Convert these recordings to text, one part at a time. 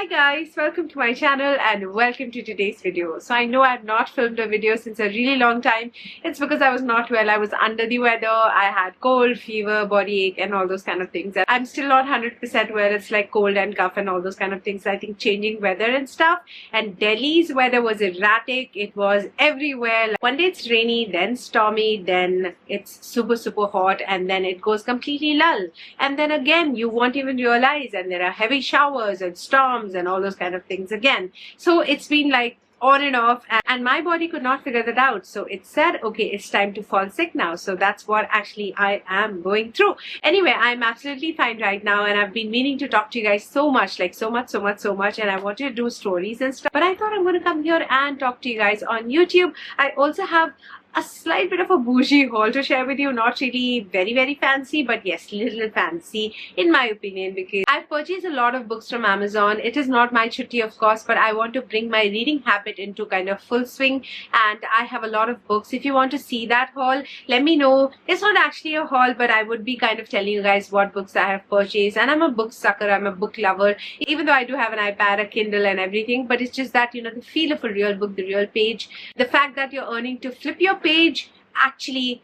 Hi guys, welcome to my channel and welcome to today's video. So I know I've not filmed a video since a really long time. It's because I was not well. I was under the weather. I had cold, fever, body ache and all those kind of things. And I'm still not 100% well. It's like cold and cough and all those kind of things. I think changing weather and stuff. And Delhi's weather was erratic. It was everywhere. Like one day it's rainy, then stormy, then it's super hot, and then it goes completely lull. And then again, you won't even realize, and there are heavy showers and storms and all those kind of things again. So it's been like on and off, and my body could not figure that out. So it said, okay, it's time to fall sick now. So that's what actually I am going through. Anyway, I'm absolutely fine right now, and I've been meaning to talk to you guys so much, like so much, and I wanted to do stories and stuff, but I thought I'm going to come here and talk to you guys on YouTube. I also have a slight bit of a bougie haul to share with you. Not really very fancy, but yes, little fancy in my opinion, because I've purchased a lot of books from Amazon. It is not my chutti, of course, but I want to bring my reading habit into kind of full swing, and I have a lot of books. If you want to see that haul, let me know. It's not actually a haul, but I would be kind of telling you guys what books I have purchased. And I'm a book sucker, I'm a book lover, even though I do have an iPad, a Kindle and everything. But it's just that, you know, the feel of a real book, the real page, the fact that you're earning to flip your page actually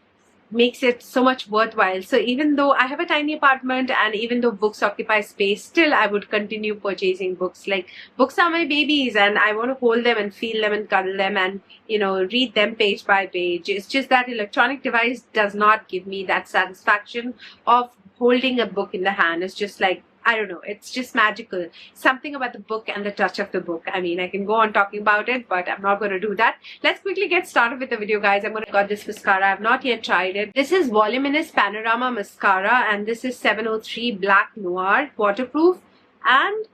makes it so much worthwhile. So even though I have a tiny apartment and even though books occupy space, still I would continue purchasing books. Like, books are my babies and I want to hold them and feel them and cuddle them and, you know, read them page by page. It's just that electronic device does not give me that satisfaction of holding a book in the hand. It's just like, I don't know, it's just magical. Something about the book and the touch of the book. I mean, I can go on talking about it, but I'm not going to do that. Let's quickly get started with the video, guys. I'm going to got this mascara. I've not yet tried it. This is Voluminous Panorama Mascara, and this is 703 Black Noir, waterproof and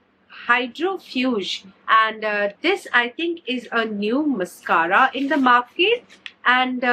hydrofuge. And this, I think, is a new mascara in the market, and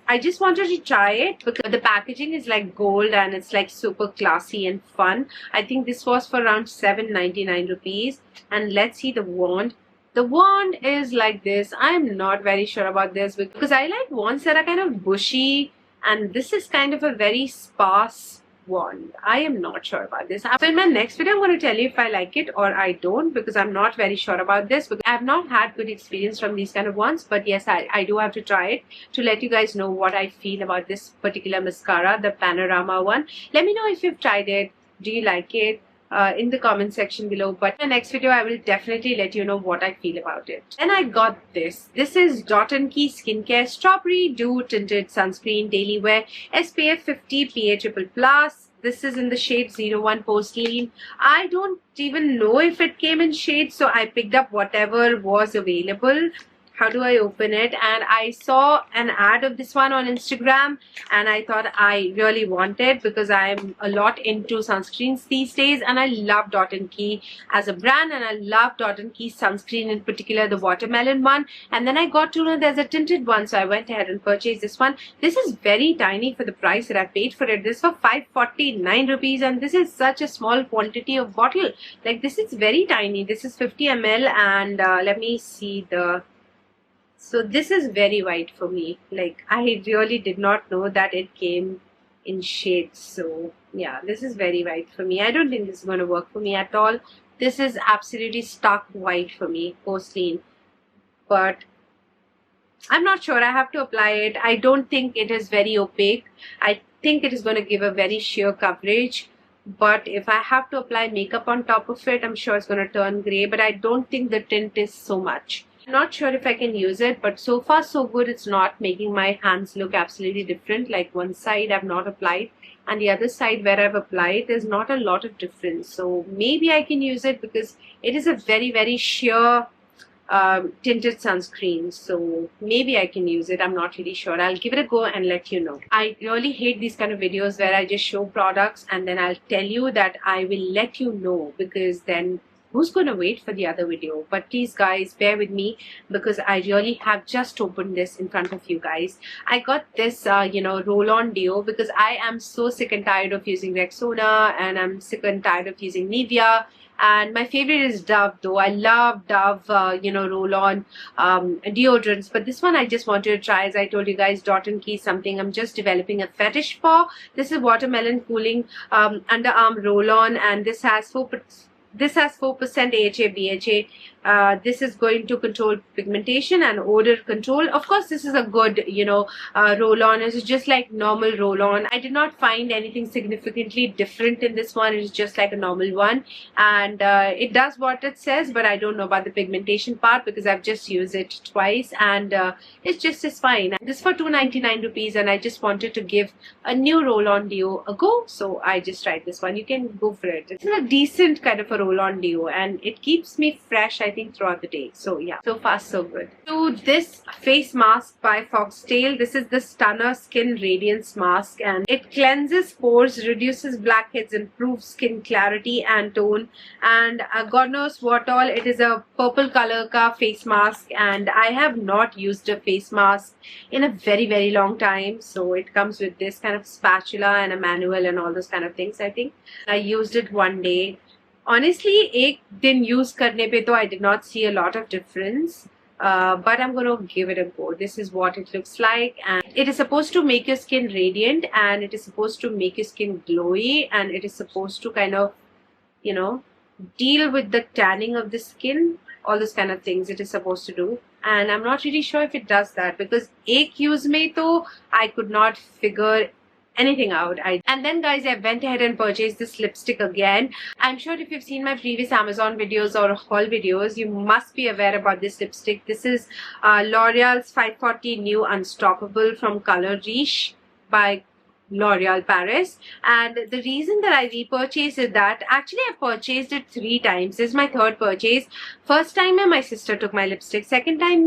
I just wanted to try it because the packaging is like gold and it's like super classy and fun. I think this was for around 7.99 rupees. And let's see the wand. The wand is like this. I'm not very sure about this because I like wands that are kind of bushy, and this is kind of a very sparse wand. I am not sure about this. So in my next video, I'm going to tell you if I like it or I don't, because I'm not very sure about this because I have not had good experience from these kind of ones. But yes, I do have to try it to let you guys know what I feel about this particular mascara, the Panorama one. Let me know if you've tried it. Do you like it? In the comment section below. But in the next video, I will definitely let you know what I feel about it. Then I got this. This is Dot & Key Skincare Strawberry Dew Tinted Sunscreen Daily Wear SPF 50 PA+++. This is in the shade 01 Porcelain. I don't even know if it came in shades, so I picked up whatever was available. How do I open it? And I saw an ad of this one on Instagram, and I thought I really want it because I'm a lot into sunscreens these days, and I love Dot & Key as a brand, and I love Dot & Key sunscreen, in particular the watermelon one. And then I got to know there's a tinted one, so I went ahead and purchased this one. This is very tiny for the price that I paid for it. This for 549 rupees, and this is such a small quantity of bottle. Like, this is very tiny. This is 50 ml, and let me see the... So this is very white for me. Like, I really did not know that it came in shades. So yeah, this is very white for me. I don't think this is going to work for me at all. This is absolutely stark white for me, porcelain. But I'm not sure. I have to apply it. I don't think it is very opaque. I think it is going to give a very sheer coverage. But if I have to apply makeup on top of it, I'm sure it's going to turn gray. But I don't think the tint is so much. I'm not sure if I can use it, but so far so good. It's not making my hands look absolutely different. Like, one side I've not applied and the other side where I've applied, there's not a lot of difference. So maybe I can use it because it is a very sheer tinted sunscreen. So maybe I can use it. I'm not really sure. I'll give it a go and let you know. I really hate these kind of videos where I just show products and then I'll tell you that I will let you know, because then who's going to wait for the other video? But please guys, bear with me because I really have just opened this in front of you guys. I got this you know, roll-on deo because I am so sick and tired of using Rexona, and I'm sick and tired of using Nivea. And my favorite is Dove, though. I love Dove, you know, roll-on deodorants. But this one I just wanted to try. As I told you guys, Dot & Key is something I'm just developing a fetish for. This is Watermelon Cooling Underarm Roll-On, and this has this has 4% AHA, BHA. This is going to control pigmentation and odor control. Of course, this is a good, roll-on. It's just like normal roll-on. I did not find anything significantly different in this one. It's just like a normal one, and it does what it says, but I don't know about the pigmentation part because I've just used it twice, and it's just as fine. This is for 299 rupees, and I just wanted to give a new roll-on deo a go, so I just tried this one. You can go for it. It's a decent kind of a roll-on deo, and it keeps me fresh, I think, throughout the day. So yeah, so far so good. So this face mask by Foxtail, this is the Stunner Skin Radiance Mask, and it cleanses pores, reduces blackheads, improves skin clarity and tone, and God knows what all. It is a purple color ka face mask, and I have not used a face mask in a very long time. So it comes with this kind of spatula and a manual and all those kind of things. I think I used it one day. Honestly, एक दिन use करने पे तो I did not see a lot of difference, but I'm going to give it a go. This is what it looks like, and it is supposed to make your skin radiant, and it is supposed to make your skin glowy, and it is supposed to kind of, deal with the tanning of the skin, all those kind of things it is supposed to do. And I'm not really sure if it does that, because एक use में तो I could not figure anything out. And then guys, I went ahead and purchased this lipstick again. I'm sure if you've seen my previous Amazon videos or haul videos, you must be aware about this lipstick. This is L'Oreal's 540 New Unstoppable from Color Riche by L'Oreal Paris. And the reason that I repurchased is that actually I purchased it 3 times. This is my 3rd purchase. First time my sister took my lipstick. Second time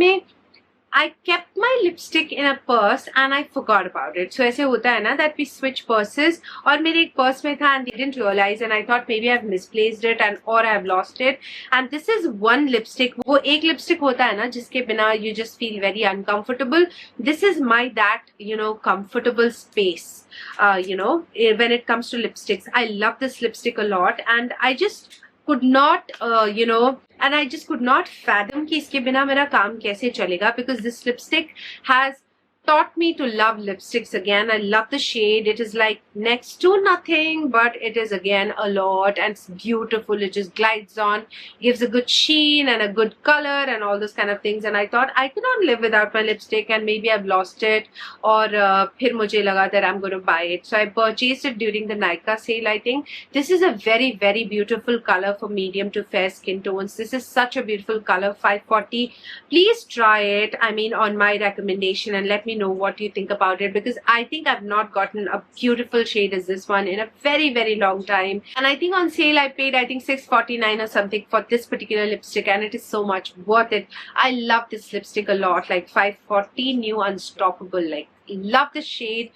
I kept my lipstick in a purse and I forgot about it. So ऐसे होता है ना that we switch purses, और मेरे एक purse में था and I didn't realize, and I thought maybe I've misplaced it and or I've lost it. And this is one lipstick. वो एक lipstick होता है ना जिसके बिना you just feel very uncomfortable. This is my comfortable space. When it comes to lipsticks, I love this lipstick a lot, and I just could not and I just could not fathom कि इसके बिना मेरा काम कैसे चलेगा, because this lipstick has taught me to love lipsticks again. I love the shade. It is like next to nothing, but it is again a lot, and it's beautiful. It just glides on, gives a good sheen and a good color and all those kind of things. And I thought I cannot live without my lipstick, and maybe I've lost it, or फिर मुझे लगा that I'm going to buy it. So I purchased it during the Nykaa sale, I think. This is a very beautiful color for medium to fair skin tones. This is such a beautiful color, 540. Please try it, I mean, on my recommendation, and let me know what you think about it, because I think I've not gotten a beautiful shade as this one in a very long time. And I think on sale I paid, I think $6.49 or something for this particular lipstick, and it is so much worth it. I love this lipstick a lot. Like 540 New Unstoppable, like love the shade,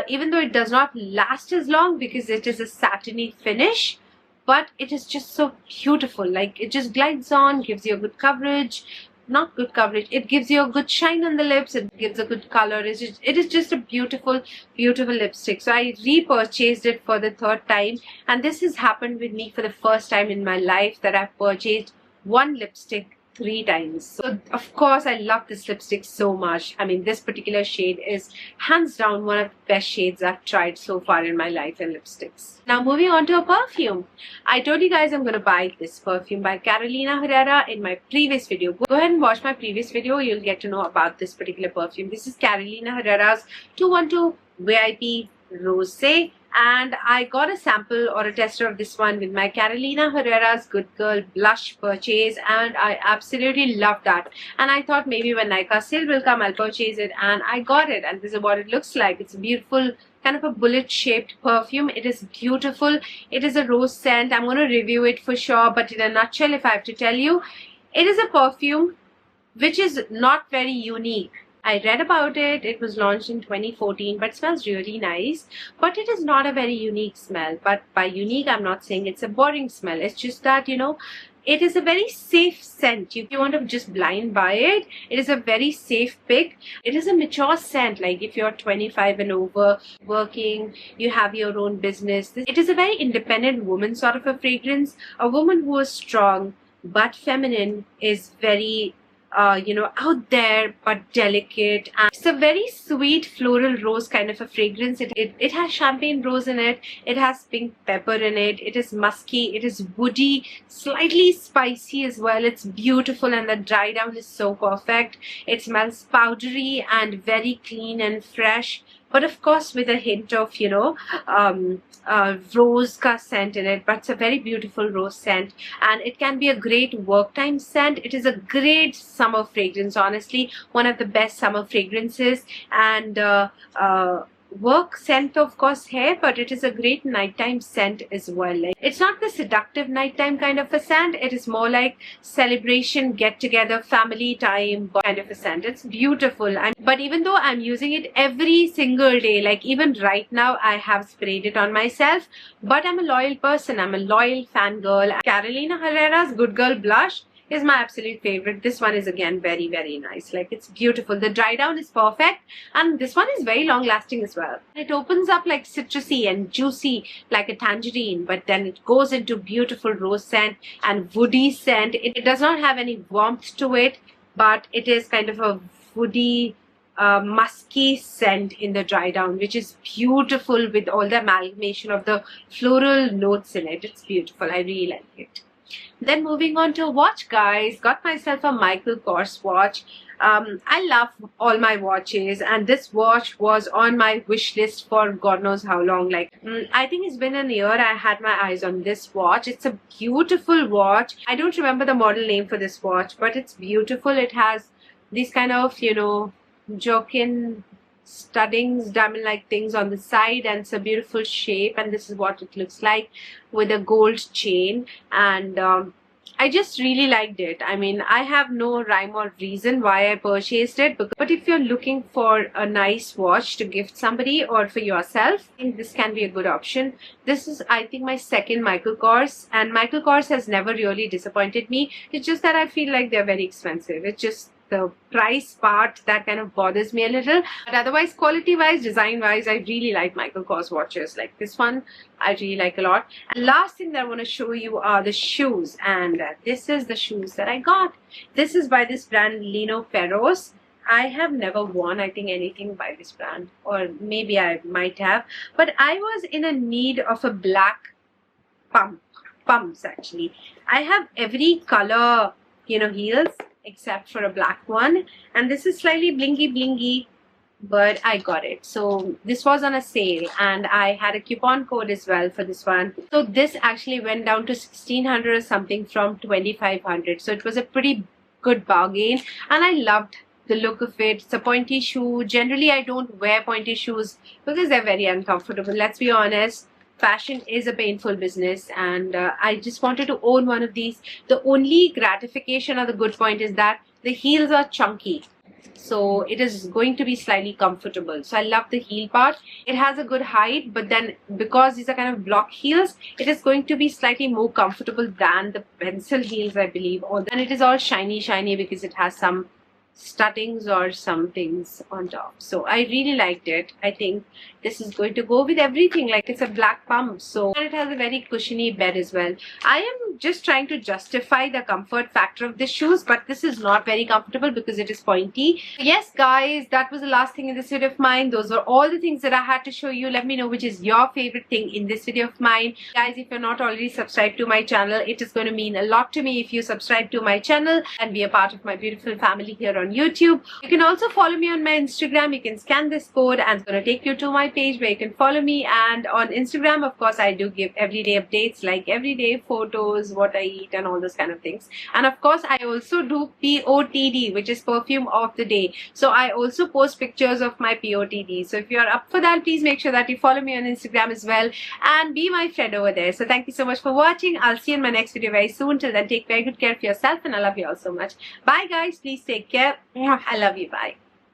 even though it does not last as long because it is a satiny finish, but it is just so beautiful. Like it just glides on, gives you a good coverage. Not good coverage, it gives you a good shine on the lips, it gives a good color. It is just a beautiful lipstick. So I repurchased it for the 3rd time, and this has happened with me for the first time in my life that I've purchased one lipstick 3 times. So of course I love this lipstick so much. I mean, this particular shade is hands down one of the best shades I've tried so far in my life in lipsticks. Now moving on to a perfume. I told you guys I'm going to buy this perfume by Carolina Herrera in my previous video. Go ahead and watch my previous video. You'll get to know about this particular perfume. This is Carolina Herrera's 212 VIP Rosé. And I got a sample or a tester of this one with my Carolina Herrera's Good Girl blush purchase, and I absolutely love that. And I thought maybe when Nykaa sale will come, I'll purchase it, and I got it. And this is what it looks like. It's a beautiful kind of a bullet shaped perfume. It is beautiful. It is a rose scent. I'm going to review it for sure, but in a nutshell, if I have to tell you, it is a perfume which is not very unique. I read about it. It was launched in 2014, but it smells really nice. But it is not a very unique smell. But by unique, I'm not saying it's a boring smell. It's just that, it is a very safe scent. If you want to just blind buy it, it is a very safe pick. It is a mature scent. Like if you're 25 and over, working, you have your own business. It is a very independent woman sort of a fragrance. A woman who is strong but feminine is very out there but delicate, and it's a very sweet floral rose kind of a fragrance. It has champagne rose in it, it has pink pepper in it, it is musky, it is woody, slightly spicy as well. It's beautiful, and the dry down is so perfect. It smells powdery and very clean and fresh, but of course with a hint of rose ka scent in it. But it's a very beautiful rose scent, and it can be a great work time scent. It is a great summer fragrance, honestly, one of the best summer fragrances. And work scent of course here, but it is a great nighttime scent as well. Like, it's not the seductive nighttime kind of a scent, it is more like celebration, get together, family time kind of a scent. It's beautiful. But even though I'm using it every single day, like even right now I have sprayed it on myself, but I'm a loyal person, I'm a loyal fangirl. Carolina Herrera's Good Girl Blush is my absolute favorite. This one is again very, very nice. Like, it's beautiful. The dry down is perfect, and this one is very long lasting as well. It opens up like citrusy and juicy like a tangerine, but then it goes into beautiful rose scent and woody scent. It does not have any warmth to it, but it is kind of a woody musky scent in the dry down, which is beautiful with all the amalgamation of the floral notes in it. It's beautiful. I really like it. Then moving on to a watch, guys, got myself a Michael Kors watch. I love all my watches, and this watch was on my wish list for God knows how long. Like, I think it's been a year I had my eyes on this watch. It's a beautiful watch. I don't remember the model name for this watch, but it's beautiful. It has these kind of, Jokin studdings, diamond like things on the side, and it's a beautiful shape, and this is what it looks like with a gold chain. And I just really liked it. I mean, I have no rhyme or reason why I purchased it, but if you're looking for a nice watch to gift somebody or for yourself, I think this can be a good option. This is, I think, my second Michael Kors, and Michael Kors has never really disappointed me. It's just that I feel like they're very expensive. It's just the price part that kind of bothers me a little, but otherwise, quality wise, design wise, I really like Michael Kors watches. Like this one I really like a lot. And last thing that I want to show you are the shoes, and this is the shoes that I got. This is by this brand Lino Ferros. I have never worn, I think, anything by this brand, or maybe I might have, but I was in a need of a black pumps actually. I have every color heels except for a black one, and this is slightly blingy, but I got it. So this was on a sale, and I had a coupon code as well for this one. So this actually went down to 1600 or something from 2500. So it was a pretty good bargain, and I loved the look of it. It's a pointy shoe. Generally, I don't wear pointy shoes because they're very uncomfortable. Let's be honest. Fashion is a painful business, and I just wanted to own one of these. The only gratification or the good point is that the heels are chunky, so it is going to be slightly comfortable. So I love the heel part. It has a good height, but then because these are kind of block heels, it is going to be slightly more comfortable than the pencil heels, I believe. And it is all shiny because it has some studdings or some things on top. So I really liked it. I think this is going to go with everything. Like, it's a black pump, so, and it has a very cushiony bed as well. I am just trying to justify the comfort factor of the shoes, but this is not very comfortable because it is pointy. Yes guys, that was the last thing in this video of mine. Those were all the things that I had to show you. Let me know which is your favorite thing in this video of mine. Guys, if you're not already subscribed to my channel, it is going to mean a lot to me if you subscribe to my channel and be a part of my beautiful family here on YouTube. You can also follow me on my Instagram. You can scan this code and it's going to take you to my page where you can follow me. And on Instagram, of course, I do give everyday updates, like everyday photos, what I eat and all those kind of things. And of course, I also do POTD, which is perfume of the day. So I also post pictures of my POTD. So if you're up for that, please make sure that you follow me on Instagram as well and be my friend over there. So thank you so much for watching. I'll see you in my next video very soon. Till then, take very good care of yourself, and I love you all so much. Bye guys. Please take care. I love you. Bye.